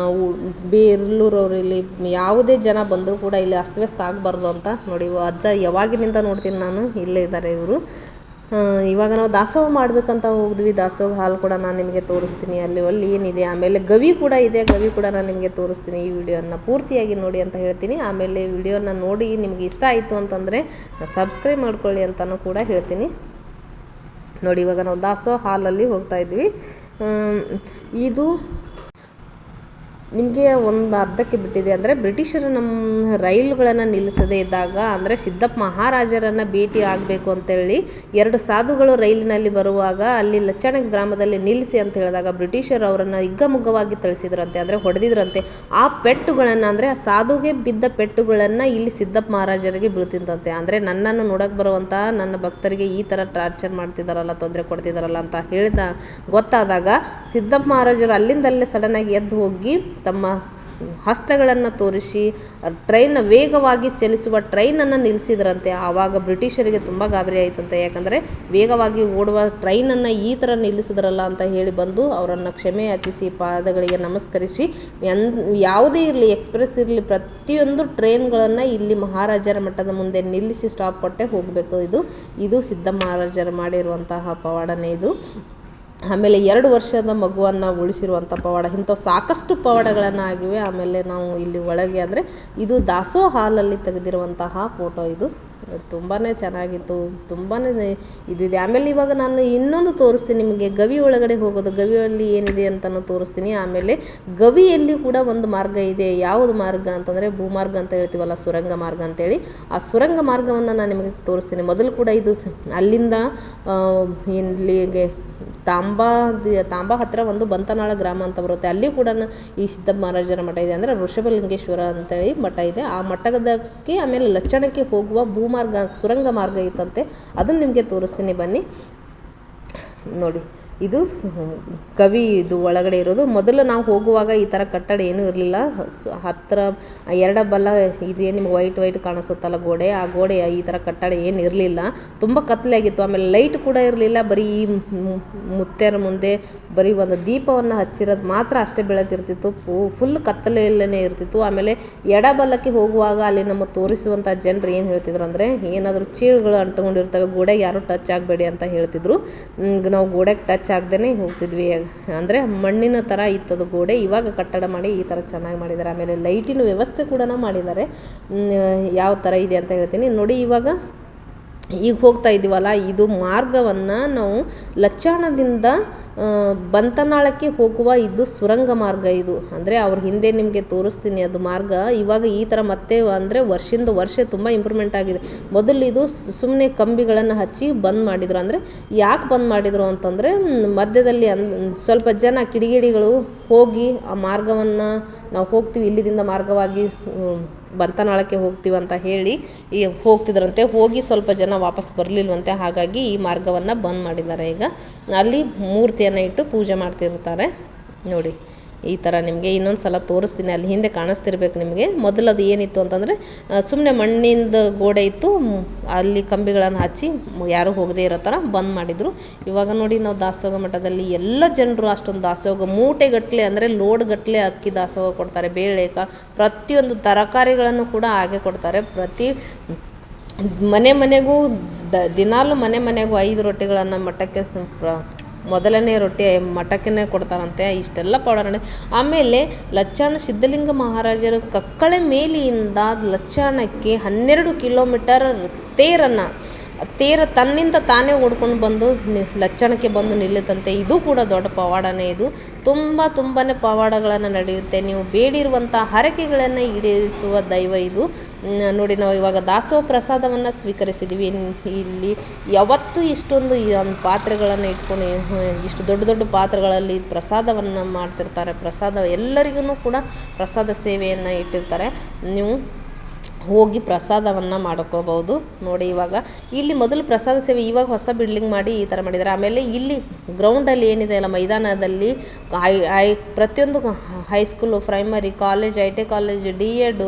ಬೇಲೂರವ್ರು ಇಲ್ಲಿ ಯಾವುದೇ ಜನ ಬಂದರೂ ಕೂಡ ಇಲ್ಲಿ ಅಸ್ತವ್ಯಸ್ತ ಆಗಬಾರ್ದು ಅಂತ ನೋಡಿ. ಅಜ್ಜ ಯಾವಾಗಿನಿಂದ ನೋಡ್ತೀನಿ ನಾನು, ಇಲ್ಲೇ ಇದ್ದಾರೆ ಇವರು. ಇವಾಗ ನಾವು ದಾಸೋಹ ಮಾಡಬೇಕಂತ ಹೋಗಿದ್ವಿ. ದಾಸೋಹ ಹಾಲು ಕೂಡ ನಾನು ನಿಮಗೆ ತೋರಿಸ್ತೀನಿ. ಅಲ್ಲಿ ಏನಿದೆ. ಆಮೇಲೆ ಗವಿ ಕೂಡ ಇದೆ. ಗವಿ ಕೂಡ ನಾನು ನಿಮಗೆ ತೋರಿಸ್ತೀನಿ. ಈ ವಿಡಿಯೋನ ಪೂರ್ತಿಯಾಗಿ ನೋಡಿ ಅಂತ ಹೇಳ್ತೀನಿ. ಆಮೇಲೆ ವಿಡಿಯೋನ ನೋಡಿ ನಿಮಗೆ ಇಷ್ಟ ಆಯಿತು ಅಂತಂದರೆ ಸಬ್ಸ್ಕ್ರೈಬ್ ಮಾಡ್ಕೊಳ್ಳಿ ಅಂತಲೂ ಕೂಡ ಹೇಳ್ತೀನಿ. ನೋಡಿ ಇವಾಗ ನಾವು ದಾಸೋಹ ಹಾಲಲ್ಲಿ ಹೋಗ್ತಾಯಿದ್ವಿ. ಇದು ನಿಮಗೆ ಒಂದು ಅರ್ಧಕ್ಕೆ ಬಿಟ್ಟಿದೆ. ಅಂದರೆ ಬ್ರಿಟಿಷರು ನಮ್ಮ ರೈಲುಗಳನ್ನು ನಿಲ್ಲಿಸದೇ ಇದ್ದಾಗ, ಅಂದರೆ ಸಿದ್ದಪ್ಪ ಮಹಾರಾಜರನ್ನು ಭೇಟಿ ಆಗಬೇಕು ಅಂತೇಳಿ 2 ಸಾಧುಗಳು ರೈಲಿನಲ್ಲಿ ಬರುವಾಗ ಅಲ್ಲಿ ಲಚ್ಚಣ ಗ್ರಾಮದಲ್ಲಿ ನಿಲ್ಲಿಸಿ ಅಂತ ಹೇಳಿದಾಗ ಬ್ರಿಟಿಷರು ಅವರನ್ನು ಹಿಗ್ಗಮುಗ್ಗವಾಗಿ ತಿಳಿಸಿದ್ರಂತೆ. ಅಂದರೆ ಹೊಡೆದಿದ್ರಂತೆ. ಆ ಪೆಟ್ಟುಗಳನ್ನು, ಅಂದರೆ ಆ ಸಾಧುಗೆ ಬಿದ್ದ ಪೆಟ್ಟುಗಳನ್ನು ಇಲ್ಲಿ ಸಿದ್ದಪ್ಪ ಮಹಾರಾಜರಿಗೆ ಬೀಳ್ತಿದ್ದಂತೆ. ಅಂದರೆ ನನ್ನನ್ನು ನೋಡೋಕೆ ಬರುವಂತಹ ನನ್ನ ಭಕ್ತರಿಗೆ ಈ ಥರ ಟಾರ್ಚರ್ ಮಾಡ್ತಿದ್ದಾರಲ್ಲ, ತೊಂದರೆ ಕೊಡ್ತಿದ್ದಾರಲ್ಲ ಅಂತ ಗೊತ್ತಾದಾಗ ಸಿದ್ದಪ್ಪ ಮಹಾರಾಜರು ಅಲ್ಲಿಂದಲ್ಲೇ ಸಡನ್ನಾಗಿ ಎದ್ದು ಹೋಗಿ ತಮ್ಮ ಹಸ್ತಗಳನ್ನು ತೋರಿಸಿ ಟ್ರೈನ್ನ ವೇಗವಾಗಿ ಚಲಿಸುವ ಟ್ರೈನನ್ನು ನಿಲ್ಲಿಸಿದ್ರಂತೆ. ಆವಾಗ ಬ್ರಿಟಿಷರಿಗೆ ತುಂಬ ಗಾಬರಿ ಆಯಿತಂತೆ. ಯಾಕಂದರೆ ವೇಗವಾಗಿ ಓಡುವ ಟ್ರೈನನ್ನು ಈ ಥರ ನಿಲ್ಲಿಸಿದ್ರಲ್ಲ ಅಂತ ಹೇಳಿ ಬಂದು ಅವರನ್ನು ಕ್ಷಮೆ ಯಾಚಿಸಿ ಪಾದಗಳಿಗೆ ನಮಸ್ಕರಿಸಿ ಯಾವುದೇ ಇರಲಿ, ಎಕ್ಸ್ಪ್ರೆಸ್ ಇರಲಿ, ಪ್ರತಿಯೊಂದು ಟ್ರೈನ್ಗಳನ್ನು ಇಲ್ಲಿ ಮಹಾರಾಜರ ಮಠದ ಮುಂದೆ ನಿಲ್ಲಿಸಿ ಸ್ಟಾಪ್ ಕೊಟ್ಟೆ ಹೋಗಬೇಕು. ಇದು ಸಿದ್ದಪ್ಪ ಮಹಾರಾಜರು ಮಾಡಿರುವಂತಹ ಪವಾಡನೇ ಇದು. ಆಮೇಲೆ 2 ವರ್ಷದ ಮಗುವನ್ನು ಉಳಿಸಿರುವಂಥ ಪವಾಡ. ಇಂಥವು ಸಾಕಷ್ಟು ಪವಾಡಗಳನ್ನು ಆಗಿವೆ. ಆಮೇಲೆ ನಾವು ಇಲ್ಲಿ ಒಳಗೆ, ಅಂದರೆ ಇದು ದಾಸೋಹ ಹಾಲಲ್ಲಿ ತೆಗೆದಿರುವಂತಹ ಫೋಟೋ. ಇದು ತುಂಬಾ ಚೆನ್ನಾಗಿತ್ತು. ತುಂಬಾ ಇದು ಇದೆ. ಆಮೇಲೆ ಇವಾಗ ನಾನು ಇನ್ನೊಂದು ತೋರಿಸ್ತೀನಿ ನಿಮಗೆ. ಗವಿ ಒಳಗಡೆ ಹೋಗೋದು, ಗವಿಯಲ್ಲಿ ಏನಿದೆ ಅಂತಲೂ ತೋರಿಸ್ತೀನಿ. ಆಮೇಲೆ ಗವಿಯಲ್ಲಿ ಕೂಡ ಒಂದು ಮಾರ್ಗ ಇದೆ. ಯಾವುದು ಮಾರ್ಗ ಅಂತಂದರೆ ಭೂಮಾರ್ಗ ಅಂತ ಹೇಳ್ತೀವಲ್ಲ, ಸುರಂಗ ಮಾರ್ಗ ಅಂತೇಳಿ. ಆ ಸುರಂಗ ಮಾರ್ಗವನ್ನು ನಾನು ನಿಮಗೆ ತೋರಿಸ್ತೀನಿ. ಮೊದಲು ಕೂಡ ಇದು ಅಲ್ಲಿಂದ ಇಲ್ಲಿಗೆ ತಾಂಬಾ ಹತ್ತಿರ ಒಂದು ಬಂತನಾಳ ಗ್ರಾಮ ಅಂತ ಬರುತ್ತೆ. ಅಲ್ಲಿ ಕೂಡ ಈ ಸಿದ್ದಪ್ಪ ಮಹಾರಾಜರ ಮಠ ಇದೆ. ಅಂದರೆ ಋಷಭಲಿಂಗೇಶ್ವರ ಅಂತೇಳಿ ಮಠ ಇದೆ. ಆ ಮಠದಕ್ಕೆ ಆಮೇಲೆ ಲಚ್ಚಣಕ್ಕೆ ಹೋಗುವ ಭೂಮಾರ್ಗ, ಸುರಂಗ ಮಾರ್ಗ ಇತ್ತಂತೆ. ಅದನ್ನು ನಿಮಗೆ ತೋರಿಸ್ತೀನಿ ಬನ್ನಿ. ನೋಡಿ ಇದು ಕವಿ ಇದು ಒಳಗಡೆ ಇರೋದು. ಮೊದಲು ನಾವು ಹೋಗುವಾಗ ಈ ಥರ ಕಟ್ಟಡ ಏನೂ ಇರಲಿಲ್ಲ. ಹತ್ತಿರ ಎರಡಬಲ್ಲ ಇದೇ ನಿಮ್ಗೆ ವೈಟ್ ಕಾಣಿಸುತ್ತಲ್ಲ ಗೋಡೆ, ಆ ಗೋಡೆ ಈ ಥರ ಕಟ್ಟಡ ಏನು ಇರಲಿಲ್ಲ. ತುಂಬ ಕತ್ತಲಾಗಿತ್ತು. ಆಮೇಲೆ ಲೈಟ್ ಕೂಡ ಇರಲಿಲ್ಲ. ಬರೀ ಈ ಮುತ್ತೆರ ಮುಂದೆ ಬರೀ ಒಂದು ದೀಪವನ್ನು ಹಚ್ಚಿರೋದು ಮಾತ್ರ ಅಷ್ಟೇ ಬೆಳಕಿರ್ತಿತ್ತು. ಫುಲ್ ಕತ್ತಲೆಯಲ್ಲೇ ಇರ್ತಿತ್ತು. ಆಮೇಲೆ ಎಡಬಲ್ಲಕ್ಕೆ ಹೋಗುವಾಗ ಅಲ್ಲಿ ನಮ್ಮ ತೋರಿಸುವಂಥ ಜನರು ಏನು ಹೇಳ್ತಿದ್ರು ಅಂದರೆ, ಏನಾದರೂ ಚೀಳುಗಳು ಅಂಟ್ಕೊಂಡಿರ್ತವೆ, ಗೋಡೆಗೆ ಯಾರೂ ಟಚ್ ಆಗಬೇಡಿ ಅಂತ ಹೇಳ್ತಿದ್ರು. ನಾವು ಗೋಡೆಗೆ ಟಚ್ ಆಗದೇ ಹೋಗ್ತಿದ್ವಿ. ಅಂದರೆ ಮಣ್ಣಿನ ಥರ ಇತ್ತದು ಗೋಡೆ. ಇವಾಗ ಕಟ್ಟಡ ಮಾಡಿ ಈ ಥರ ಚೆನ್ನಾಗಿ ಮಾಡಿದ್ದಾರೆ. ಆಮೇಲೆ ಲೈಟಿನ ವ್ಯವಸ್ಥೆ ಕೂಡ ಮಾಡಿದ್ದಾರೆ. ಯಾವ ಥರ ಇದೆ ಅಂತ ಹೇಳ್ತೀನಿ ನೋಡಿ. ಈಗ ಹೋಗ್ತಾ ಇದ್ದೀವಲ್ಲ, ಇದು ಮಾರ್ಗವನ್ನು ನಾವು ಲಚ್ಚಾಣದಿಂದ ಬಂತನಾಳಕ್ಕೆ ಹೋಗುವ ಇದು ಸುರಂಗ ಮಾರ್ಗ. ಇದು ಅಂದರೆ ಅವ್ರ ಹಿಂದೆ ನಿಮಗೆ ತೋರಿಸ್ತೀನಿ ಅದು ಮಾರ್ಗ. ಇವಾಗ ಈ ಥರ ಮತ್ತೆ ಅಂದರೆ ವರ್ಷದಿಂದ ವರ್ಷ ತುಂಬ ಇಂಪ್ರೂವ್ಮೆಂಟ್ ಆಗಿದೆ. ಮೊದಲು ಇದು ಸುಮ್ಮನೆ ಕಂಬಿಗಳನ್ನು ಹಚ್ಚಿ ಬಂದ್ ಮಾಡಿದರು. ಅಂದರೆ ಯಾಕೆ ಬಂದ್ ಮಾಡಿದರು ಅಂತಂದರೆ, ಮಧ್ಯದಲ್ಲಿ ಸ್ವಲ್ಪ ಜನ ಕಿಡಿಗೇಡಿಗಳು ಹೋಗಿ ಆ ಮಾರ್ಗವನ್ನು ನಾವು ಹೋಗ್ತೀವಿ, ಇಲ್ಲಿದಿಂದ ಮಾರ್ಗವಾಗಿ ಬಂತನಾಳಕ್ಕೆ ಹೋಗ್ತೀವಿ ಅಂತ ಹೇಳಿ ಹೋಗ್ತಿದ್ರಂತೆ. ಹೋಗಿ ಸ್ವಲ್ಪ ಜನ ವಾಪಸ್ ಬರಲಿಲ್ವಂತೆ. ಹಾಗಾಗಿ ಈ ಮಾರ್ಗವನ್ನು ಬಂದ್ ಮಾಡಿದ್ದಾರೆ. ಈಗ ಅಲ್ಲಿ ಮೂರ್ತಿಯನ್ನು ಇಟ್ಟು ಪೂಜೆ ಮಾಡ್ತಿರ್ತಾರೆ ನೋಡಿ. ಈ ಥರ ನಿಮಗೆ ಇನ್ನೊಂದು ಸಲ ತೋರಿಸ್ತೀನಿ. ಅಲ್ಲಿ ಹಿಂದೆ ಕಾಣಿಸ್ತಿರ್ಬೇಕು ನಿಮಗೆ. ಮೊದಲು ಅದು ಏನಿತ್ತು ಅಂತಂದರೆ ಸುಮ್ಮನೆ ಮಣ್ಣಿಂದ ಗೋಡೆ ಇತ್ತು, ಅಲ್ಲಿ ಕಂಬಿಗಳನ್ನು ಹಚ್ಚಿ ಯಾರೂ ಹೋಗದೇ ಇರೋ ಥರ ಬಂದ್ ಮಾಡಿದರು. ಇವಾಗ ನೋಡಿ ನಾವು ದಾಸೋಹ ಮಠದಲ್ಲಿ ಎಲ್ಲ ಜನರು ಅಷ್ಟೊಂದು ದಾಸೋಹ ಮೂಟೆಗಟ್ಟಲೆ, ಅಂದರೆ ಲೋಡ್ಗಟ್ಟಲೆ ಅಕ್ಕಿ ದಾಸೋಹ ಕೊಡ್ತಾರೆ. ಬೇಳೆ ಪ್ರತಿಯೊಂದು ತರಕಾರಿಗಳನ್ನು ಕೂಡ ಹಾಗೆ ಕೊಡ್ತಾರೆ. ಮನೆ ಮನೆಗೂ ದಿನಾಲು ಮನೆ ಮನೆಗೂ 5 ರೊಟ್ಟಿಗಳನ್ನು ಮಠಕ್ಕೆ ಮೊದಲನೇ ರೊಟ್ಟಿ ಮಠಕ್ಕೇ ಕೊಡ್ತಾರಂತೆ. ಇಷ್ಟೆಲ್ಲ ಪೌರಾಣಿಕ. ಆಮೇಲೆ ಲಚ್ಚಾಣ ಸಿದ್ಧಲಿಂಗ ಮಹಾರಾಜರು ಕಕ್ಕಳೆ ಮೇಲಿಯಿಂದ ಲಚ್ಚಾಣಕ್ಕೆ 12 ಕಿಲೋಮೀಟರ್ ತೇರ ತನ್ನಿಂದ ತಾನೇ ಓಡ್ಕೊಂಡು ಬಂದು ಲಚ್ಚಾಣಕ್ಕೆ ಬಂದು ನಿಲ್ಲುತ್ತಂತೆ. ಇದು ಕೂಡ ದೊಡ್ಡ ಪವಾಡನೇ. ಇದು ತುಂಬಾ ಪವಾಡಗಳನ್ನು ನಡೆಯುತ್ತೆ. ನೀವು ಬೇಡಿರುವಂಥ ಹರಕೆಗಳನ್ನು ಈಡೇರಿಸುವ ದೈವ ಇದು. ನೋಡಿ, ನಾವು ಇವಾಗ ದಾಸೋಹ ಪ್ರಸಾದವನ್ನು ಸ್ವೀಕರಿಸಿದ್ದೀವಿ. ಇಲ್ಲಿ ಯಾವತ್ತೂ ಇಷ್ಟೊಂದು ಪಾತ್ರೆಗಳನ್ನು ಇಟ್ಕೊಂಡು ಇಷ್ಟು ದೊಡ್ಡ ಪಾತ್ರೆಗಳಲ್ಲಿ ಪ್ರಸಾದವನ್ನು ಮಾಡ್ತಿರ್ತಾರೆ. ಪ್ರಸಾದ ಎಲ್ಲರಿಗೂ ಕೂಡ ಪ್ರಸಾದ ಸೇವೆಯನ್ನು ಇಟ್ಟಿರ್ತಾರೆ. ನೀವು ಹೋಗಿ ಪ್ರಸಾದವನ್ನು ಮಾಡ್ಕೋಬೋದು. ನೋಡಿ, ಇವಾಗ ಇಲ್ಲಿ ಮೊದಲು ಪ್ರಸಾದ ಸೇವೆ, ಇವಾಗ ಹೊಸ ಬಿಲ್ಡಿಂಗ್ ಮಾಡಿ ಈ ಥರ ಮಾಡಿದ್ದಾರೆ. ಆಮೇಲೆ ಇಲ್ಲಿ ಗ್ರೌಂಡಲ್ಲಿ ಏನಿದೆ ಅಲ್ಲ, ಮೈದಾನದಲ್ಲಿ ಪ್ರತಿಯೊಂದು high school, primary college, I T college, DED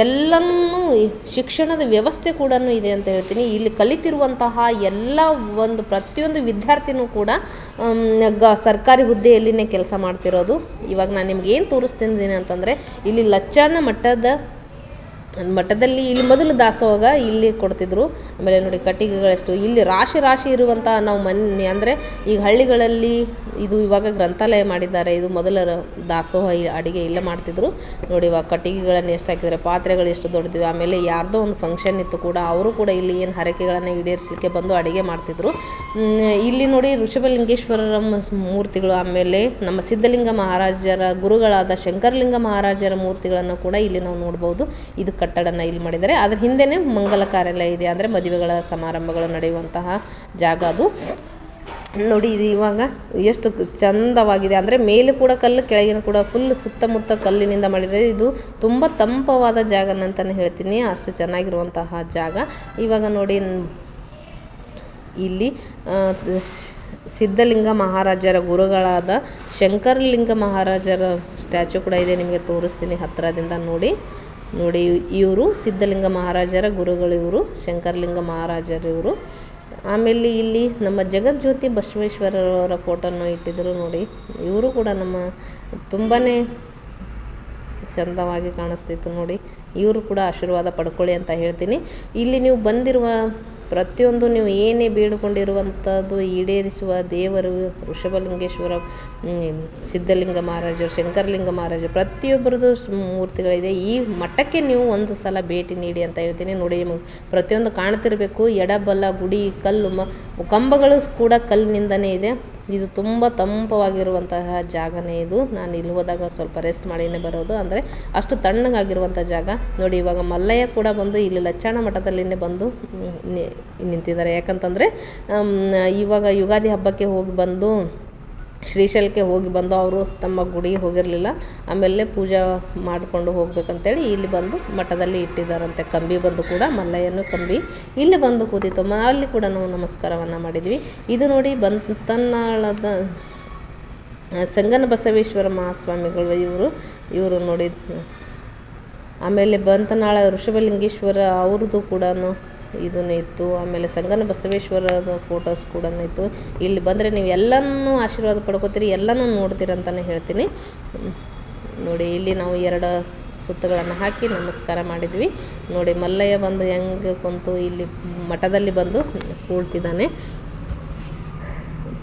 ಎಲ್ಲನೂ ಶಿಕ್ಷಣದ ವ್ಯವಸ್ಥೆ ಕೂಡ ಇದೆ ಅಂತ ಹೇಳ್ತೀನಿ. ಇಲ್ಲಿ ಕಲಿತಿರುವಂತಹ ಎಲ್ಲ ಪ್ರತಿಯೊಂದು ವಿದ್ಯಾರ್ಥಿನೂ ಕೂಡ ಸರ್ಕಾರಿ ಹುದ್ದೆಯಲ್ಲಿನೇ ಕೆಲಸ ಮಾಡ್ತಿರೋದು. ಇವಾಗ ನಾನು ನಿಮ್ಗೆ ಏನು ತೋರಿಸ್ತಿದ್ದೀನಿ ಅಂತಂದರೆ, ಇಲ್ಲಿ ಲಚ್ಚಾಣ ಮಠದಲ್ಲಿ ಇಲ್ಲಿ ಮೊದಲು ದಾಸೋಹ ಇಲ್ಲಿ ಕೊಡ್ತಿದ್ರು. ಆಮೇಲೆ ನೋಡಿ, ಕಟ್ಟಿಗೆಗಳಷ್ಟು ಇಲ್ಲಿ ರಾಶಿ ಇರುವಂಥ ನಾವು ಅಂದರೆ ಈಗ ಹಳ್ಳಿಗಳಲ್ಲಿ ಇದು ಇವಾಗ ಗ್ರಂಥಾಲಯ ಮಾಡಿದ್ದಾರೆ. ಇದು ಮೊದಲ ದಾಸೋಹ ಅಡುಗೆ ಇಲ್ಲ ಮಾಡ್ತಿದ್ರು. ನೋಡಿ, ಇವಾಗ ಕಟ್ಟಿಗೆಗಳನ್ನು ಎಷ್ಟು ಹಾಕಿದ್ದಾರೆ, ಪಾತ್ರೆಗಳು ಎಷ್ಟು ದೊಡ್ಡದಿವೆ. ಆಮೇಲೆ ಯಾರ್ದೋ ಒಂದು ಫಂಕ್ಷನ್ ಇತ್ತು ಕೂಡ, ಅವರು ಕೂಡ ಇಲ್ಲಿ ಏನು ಹರಕೆಗಳನ್ನು ಈಡೇರಿಸಲಿಕ್ಕೆ ಬಂದು ಅಡುಗೆ ಮಾಡ್ತಿದ್ರು. ಇಲ್ಲಿ ನೋಡಿ, ಋಷಭಲಿಂಗೇಶ್ವರರ ಮೂರ್ತಿಗಳು, ಆಮೇಲೆ ನಮ್ಮ ಸಿದ್ಧಲಿಂಗ ಮಹಾರಾಜರ ಗುರುಗಳಾದ ಶಂಕರಲಿಂಗ ಮಹಾರಾಜರ ಮೂರ್ತಿಗಳನ್ನು ಕೂಡ ಇಲ್ಲಿ ನಾವು ನೋಡ್ಬೋದು. ಇದು ಕಟ್ಟಡನ ಇಲ್ಲಿ ಮಾಡಿದ್ದಾರೆ. ಅದ್ರ ಹಿಂದೆನೇ ಮಂಗಲ ಕಾರ್ಯಾಲಯ ಇದೆ, ಅಂದರೆ ಮದುವೆಗಳ ಸಮಾರಂಭಗಳು ನಡೆಯುವಂತಹ ಜಾಗ ಅದು. ನೋಡಿ, ಇದು ಇವಾಗ ಎಷ್ಟು ಚಂದವಾಗಿದೆ ಅಂದರೆ, ಮೇಲೆ ಕೂಡ ಕಲ್ಲು, ಕೆಳಗಿನ ಕೂಡ ಫುಲ್ ಸುತ್ತಮುತ್ತ ಕಲ್ಲಿನಿಂದ ಮಾಡಿದರೆ ಇದು ತುಂಬ ತಂಪವಾದ ಜಾಗ ಅಂತಲೇ ಹೇಳ್ತೀನಿ. ಅಷ್ಟು ಚೆನ್ನಾಗಿರುವಂತಹ ಜಾಗ. ಇವಾಗ ನೋಡಿ, ಇಲ್ಲಿ ಸಿದ್ಧಲಿಂಗ ಮಹಾರಾಜರ ಗುರುಗಳಾದ ಶಂಕರಲಿಂಗ ಮಹಾರಾಜರ ಸ್ಟ್ಯಾಚು ಕೂಡ ಇದೆ. ನಿಮಗೆ ತೋರಿಸ್ತೀನಿ ಹತ್ತಿರದಿಂದ. ನೋಡಿ, ಇವರು ಸಿದ್ಧಲಿಂಗ ಮಹಾರಾಜರ ಗುರುಗಳು, ಇವರು ಶಂಕರಲಿಂಗ ಮಹಾರಾಜರು ಇವರು. ಆಮೇಲೆ ಇಲ್ಲಿ ನಮ್ಮ ಜಗಜ್ಯೋತಿ ಬಸವೇಶ್ವರರವರ ಫೋಟೋನ ಇಟ್ಟಿದ್ದರು. ನೋಡಿ, ಇವರು ಕೂಡ ನಮ್ಮ ತುಂಬಾ ಚಂದವಾಗಿ ಕಾಣಿಸ್ತಿತ್ತು. ನೋಡಿ, ಇವರು ಕೂಡ ಆಶೀರ್ವಾದ ಪಡ್ಕೊಳ್ಳಿ ಅಂತ ಹೇಳ್ತೀನಿ. ಇಲ್ಲಿ ನೀವು ಬಂದಿರುವ ಪ್ರತಿಯೊಂದು ನೀವು ಏನೇ ಬೇಡಿಕೊಂಡಿರುವಂಥದ್ದು ಈಡೇರಿಸುವ ದೇವರು ಋಷಭಲಿಂಗೇಶ್ವರ, ಸಿದ್ಧಲಿಂಗ ಮಹಾರಾಜರು, ಶಂಕರಲಿಂಗ ಮಹಾರಾಜರು ಪ್ರತಿಯೊಬ್ಬರದ್ದು ಮೂರ್ತಿಗಳಿದೆ. ಈ ಮಠಕ್ಕೆ ನೀವು ಒಂದು ಸಲ ಭೇಟಿ ನೀಡಿ ಅಂತ ಹೇಳ್ತೀನಿ. ನೋಡಿ, ನಿಮಗೆ ಪ್ರತಿಯೊಂದು ಕಾಣ್ತಿರಬೇಕು. ಎಡಬಲ ಗುಡಿ ಕಲ್ಲು, ಕಂಬಗಳು ಕೂಡ ಕಲ್ಲಿನಿಂದನೇ ಇದೆ. ಇದು ತುಂಬ ತಂಪವಾಗಿರುವಂತಹ ಜಾಗನೇ ಇದು. ನಾನು ಇಲ್ಲಿ ಹೋದಾಗ ಸ್ವಲ್ಪ ರೆಸ್ಟ್ ಮಾಡಿನೇ ಬರೋದು, ಅಂದರೆ ಅಷ್ಟು ತಣ್ಣಗಾಗಿರುವಂಥ ಜಾಗ. ನೋಡಿ, ಇವಾಗ ಮಲ್ಲಯ್ಯ ಕೂಡ ಬಂದು ಇಲ್ಲಿ ಲಚ್ಚಾಣ ಮಠದಲ್ಲಿನೇ ಬಂದು ನಿಂತಿದ್ದಾರೆ. ಯಾಕಂತಂದರೆ ಇವಾಗ ಯುಗಾದಿ ಹಬ್ಬಕ್ಕೆ ಹೋಗಿ ಬಂದು ಶ್ರೀಶೈಲಕ್ಕೆ ಹೋಗಿ ಬಂದು ಅವರು ತಮ್ಮ ಗುಡಿಗೆ ಹೋಗಿರಲಿಲ್ಲ. ಆಮೇಲೆ ಪೂಜೆ ಮಾಡಿಕೊಂಡು ಹೋಗ್ಬೇಕಂತೇಳಿ ಇಲ್ಲಿ ಬಂದು ಮಠದಲ್ಲಿ ಇಟ್ಟಿದ್ದಾರಂತೆ. ಕಂಬಿ ಬಂದು ಕೂಡ ಮಲ್ಲಯ್ಯನೂ ಕಂಬಿ ಇಲ್ಲಿ ಬಂದು ಕೂತಿತ್ತು. ಅಲ್ಲಿ ಕೂಡ ನಾವು ನಮಸ್ಕಾರವನ್ನು ಮಾಡಿದ್ವಿ. ಇದು ನೋಡಿ, ಬಂತನಾಳದ ಸಂಗನ ಬಸವೇಶ್ವರ ಮಹಾಸ್ವಾಮಿಗಳು ಇವರು ನೋಡಿ. ಆಮೇಲೆ ಬಂತನಾಳ ಋಷಭಲಿಂಗೇಶ್ವರ ಅವ್ರದ್ದು ಕೂಡ ಇದನ್ನೇ ಇತ್ತು. ಆಮೇಲೆ ಸಂಗನ ಬಸವೇಶ್ವರದ ಫೋಟೋಸ್ ಕೂಡ ಇತ್ತು. ಇಲ್ಲಿ ಬಂದರೆ ನೀವು ಎಲ್ಲನೂ ಆಶೀರ್ವಾದ ಪಡ್ಕೋತೀರಿ, ಎಲ್ಲನೂ ನೋಡ್ತೀರಂತಲೇ ಹೇಳ್ತೀನಿ. ನೋಡಿ, ಇಲ್ಲಿ ನಾವು 2 ಸುತ್ತುಗಳನ್ನು ಹಾಕಿ ನಮಸ್ಕಾರ ಮಾಡಿದ್ವಿ. ನೋಡಿ, ಮಲ್ಲಯ್ಯ ಬಂದು ಹೆಂಗೆ ಕುಂತು ಇಲ್ಲಿ ಮಠದಲ್ಲಿ ಬಂದು ಕೂಳ್ತಿದ್ದಾನೆ.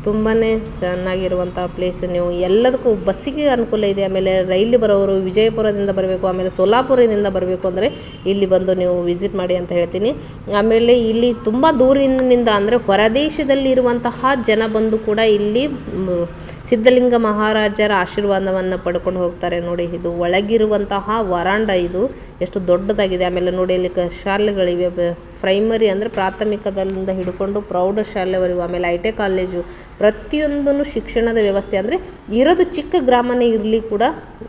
ತುಂಬಾ ಚೆನ್ನಾಗಿರುವಂಥ ಪ್ಲೇಸ್. ನೀವು ಎಲ್ಲದಕ್ಕೂ ಬಸ್ಸಿಗೆ ಅನುಕೂಲ ಇದೆ. ಆಮೇಲೆ ರೈಲಿ ಬರೋರು ವಿಜಯಪುರದಿಂದ ಬರಬೇಕು, ಆಮೇಲೆ ಸೋಲಾಪುರದಿಂದ ಬರಬೇಕು ಅಂದರೆ ಇಲ್ಲಿ ಬಂದು ನೀವು ವಿಸಿಟ್ ಮಾಡಿ ಅಂತ ಹೇಳ್ತೀನಿ. ಆಮೇಲೆ ಇಲ್ಲಿ ತುಂಬ ದೂರಿನಿಂದ ಅಂದರೆ ಹೊರದೇಶದಲ್ಲಿ ಇರುವಂತಹ ಜನ ಬಂದು ಕೂಡ ಇಲ್ಲಿ ಸಿದ್ಧಲಿಂಗ ಮಹಾರಾಜರ ಆಶೀರ್ವಾದವನ್ನು ಪಡ್ಕೊಂಡು ಹೋಗ್ತಾರೆ. ನೋಡಿ, ಇದು ಒಳಗಿರುವಂತಹ ವರಾಂಡ, ಇದು ಎಷ್ಟು ದೊಡ್ಡದಾಗಿದೆ. ಆಮೇಲೆ ನೋಡಿ, ಇಲ್ಲಿ ಶಾಲೆಗಳಿವೆ. ಪ್ರೈಮರಿ ಅಂದರೆ ಪ್ರಾಥಮಿಕದಿಂದ ಹಿಡ್ಕೊಂಡು ಪ್ರೌಢಶಾಲೆವರೆಗೂ, ಆಮೇಲೆ ಐ ಟಿ ಕಾಲೇಜು ಪ್ರತಿಯೊಂದೂ ಶಿಕ್ಷಣದ ವ್ಯವಸ್ಥೆ, ಅಂದರೆ ಇರೋದು ಚಿಕ್ಕ ಗ್ರಾಮನೇ ಇರಲಿ ಕೂಡ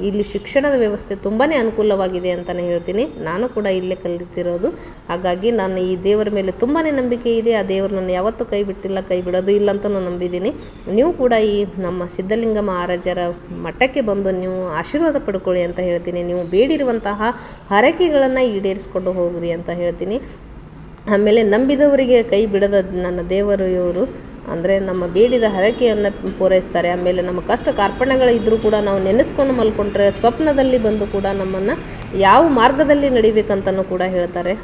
ಇಲ್ಲಿ ಶಿಕ್ಷಣದ ವ್ಯವಸ್ಥೆ ತುಂಬಾ ಅನುಕೂಲವಾಗಿದೆ ಅಂತಲೇ ಹೇಳ್ತೀನಿ. ನಾನು ಕೂಡ ಇಲ್ಲೇ ಕಲಿತಿರೋದು. ಹಾಗಾಗಿ ನಾನು ಈ ದೇವರ ಮೇಲೆ ತುಂಬಾ ನಂಬಿಕೆ ಇದೆ. ಆ ದೇವರು ನನ್ನ ಯಾವತ್ತೂ ಕೈ ಬಿಟ್ಟಿಲ್ಲ, ಕೈ ಬಿಡೋದು ಇಲ್ಲ ಅಂತ ನಾನು ನಂಬಿದ್ದೀನಿ. ನೀವು ಕೂಡ ಈ ನಮ್ಮ ಸಿದ್ಧಲಿಂಗ ಮಹಾರಾಜರ ಮಠಕ್ಕೆ ಬಂದು ನೀವು ಆಶೀರ್ವಾದ ಪಡ್ಕೊಳ್ಳಿ ಅಂತ ಹೇಳ್ತೀನಿ. ನೀವು ಬೇಡಿರುವಂತಹ ಹರಕೆಗಳನ್ನು ಈಡೇರಿಸ್ಕೊಂಡು ಹೋಗ್ರಿ ಅಂತ ಹೇಳ್ತೀನಿ. ಆಮೇಲೆ ನಂಬಿದವರಿಗೆ ಕೈ ಬಿಡದ ನನ್ನ ದೇವರು ಇವರು, ಅಂದರೆ ನಮ್ಮ ಬೇಡಿದ ಹರಕೆಯನ್ನು ಪೂರೈಸ್ತಾರೆ. ಆಮೇಲೆ ನಮ್ಮ ಕಷ್ಟ ಕಾರ್ಪಣ್ಯಗಳಿದ್ದರೂ ಕೂಡ ನಾವು ನೆನೆಸ್ಕೊಂಡು ಮಲ್ಕೊಂಡ್ರೆ ಸ್ವಪ್ನದಲ್ಲಿ ಬಂದು ಕೂಡ ನಮ್ಮನ್ನು ಯಾವ ಮಾರ್ಗದಲ್ಲಿ ನಡಿಬೇಕಂತನೂ ಕೂಡ ಹೇಳ್ತಾರೆ.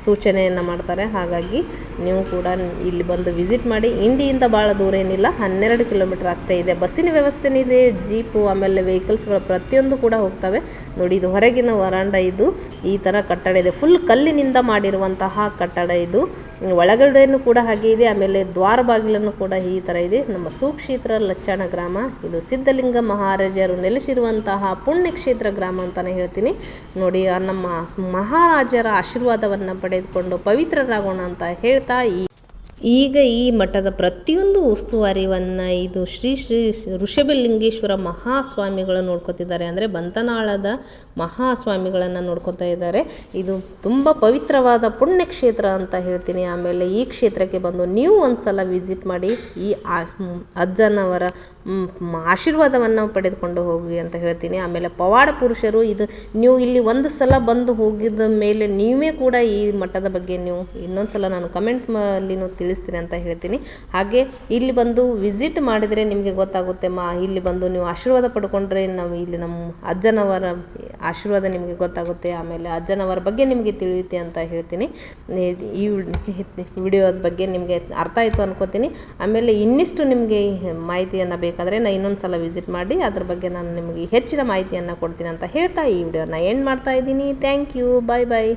ಸೂಚನೆಯನ್ನು ಮಾಡ್ತಾರೆ. ಹಾಗಾಗಿ ನೀವು ಕೂಡ ಇಲ್ಲಿ ಬಂದು ವಿಸಿಟ್ ಮಾಡಿ. ಇಂಡಿಯಿಂದ ಭಾಳ ದೂರ ಏನಿಲ್ಲ, 12 ಕಿಲೋಮೀಟರ್ ಅಷ್ಟೇ ಇದೆ. ಬಸ್ಸಿನ ವ್ಯವಸ್ಥೆನೇ ಇದೆ, ಜೀಪು ಆಮೇಲೆ ವೆಹಿಕಲ್ಸ್ಗಳು ಪ್ರತಿಯೊಂದು ಕೂಡ ಹೋಗ್ತವೆ. ನೋಡಿ, ಇದು ಹೊರಗಿನ ವರಾಂಡ. ಇದು ಈ ಥರ ಕಟ್ಟಡ ಇದೆ, ಫುಲ್ ಕಲ್ಲಿನಿಂದ ಮಾಡಿರುವಂತಹ ಕಟ್ಟಡ ಇದು. ಒಳಗಡೆನೂ ಕೂಡ ಹಾಗೆ ಇದೆ. ಆಮೇಲೆ ದ್ವಾರ ಬಾಗಿಲನ್ನು ಕೂಡ ಈ ಥರ ಇದೆ. ನಮ್ಮ ಸುಕ್ಷೇತ್ರ ಲಚ್ಚಾಣ ಗ್ರಾಮ ಇದು ಸಿದ್ಧಲಿಂಗ ಮಹಾರಾಜರು ನೆಲೆಸಿರುವಂತಹ ಪುಣ್ಯಕ್ಷೇತ್ರ ಗ್ರಾಮ ಅಂತಲೇ ಹೇಳ್ತೀನಿ. ನೋಡಿ, ನಮ್ಮ ಮಹಾರಾಜರ ಆಶೀರ್ವಾದವನ್ನು ಪಡೆದುಕೊಂಡು ಪವಿತ್ರರಾಗೋಣ ಅಂತ ಹೇಳ್ತಾ ಈಗ ಈ ಮಠದ ಪ್ರತಿಯೊಂದು ಉಸ್ತುವಾರಿಯನ್ನು ಇದು ಶ್ರೀ ಋಷಭಲಿಂಗೇಶ್ವರ ಮಹಾಸ್ವಾಮಿಗಳು ನೋಡ್ಕೊತಿದ್ದಾರೆ. ಅಂದರೆ ಬಂತನಾಳದ ಮಹಾಸ್ವಾಮಿಗಳನ್ನು ನೋಡ್ಕೊತಾ ಇದ್ದಾರೆ. ಇದು ತುಂಬ ಪವಿತ್ರವಾದ ಪುಣ್ಯಕ್ಷೇತ್ರ ಅಂತ ಹೇಳ್ತೀನಿ. ಆಮೇಲೆ ಈ ಕ್ಷೇತ್ರಕ್ಕೆ ಬಂದು ನೀವು ಒಂದು ಸಲ ವಿಸಿಟ್ ಮಾಡಿ, ಈ ಅಜ್ಜನವರ ಆಶೀರ್ವಾದವನ್ನು ಪಡೆದುಕೊಂಡು ಹೋಗಿ ಅಂತ ಹೇಳ್ತೀನಿ. ಆಮೇಲೆ ಪವಾಡ ಪುರುಷರು ಇದು ನೀವು ಇಲ್ಲಿ ಒಂದು ಸಲ ಬಂದು ಹೋಗಿದ ಮೇಲೆ ನೀವೇ ಕೂಡ ಈ ಮಠದ ಬಗ್ಗೆ ನೀವು ಇನ್ನೊಂದು ಸಲ ನಾನು ಕಮೆಂಟ್ ಅಲ್ಲಿನೂ ತಿಳಿಸ್ತೀನಿ ಅಂತ ಹೇಳ್ತೀನಿ. ಹಾಗೆ ಇಲ್ಲಿ ಬಂದು ವಿಸಿಟ್ ಮಾಡಿದರೆ ನಿಮಗೆ ಗೊತ್ತಾಗುತ್ತೆ. ಇಲ್ಲಿ ಬಂದು ನೀವು ಆಶೀರ್ವಾದ ಪಡ್ಕೊಂಡ್ರೆ ನಾವು ಇಲ್ಲಿ ನಮ್ಮ ಅಜ್ಜನವರ ಆಶೀರ್ವಾದ ನಿಮಗೆ ಗೊತ್ತಾಗುತ್ತೆ. ಆಮೇಲೆ ಅಜ್ಜನವರ ಬಗ್ಗೆ ನಿಮಗೆ ತಿಳಿಯುತ್ತೆ ಅಂತ ಹೇಳ್ತೀನಿ. ಈ ವಿಡಿಯೋದ ಬಗ್ಗೆ ನಿಮಗೆ ಅರ್ಥ ಆಯಿತು ಅನ್ಕೋತೀನಿ. ಆಮೇಲೆ ಇನ್ನಿಷ್ಟು ನಿಮಗೆ ಮಾಹಿತಿಯನ್ನು ಬೇಕಾದರೆ ನಾನು ಇನ್ನೊಂದು ಸಲ ವಿಸಿಟ್ ಮಾಡಿ ಅದ್ರ ಬಗ್ಗೆ ನಾನು ನಿಮಗೆ ಹೆಚ್ಚಿನ ಮಾಹಿತಿಯನ್ನು ಕೊಡ್ತೀನಿ ಅಂತ ಹೇಳ್ತಾ ಈ ವಿಡಿಯೋನ ಎಂಡ್ ಮಾಡ್ತಾ ಇದ್ದೀನಿ. Thank you. Bye bye.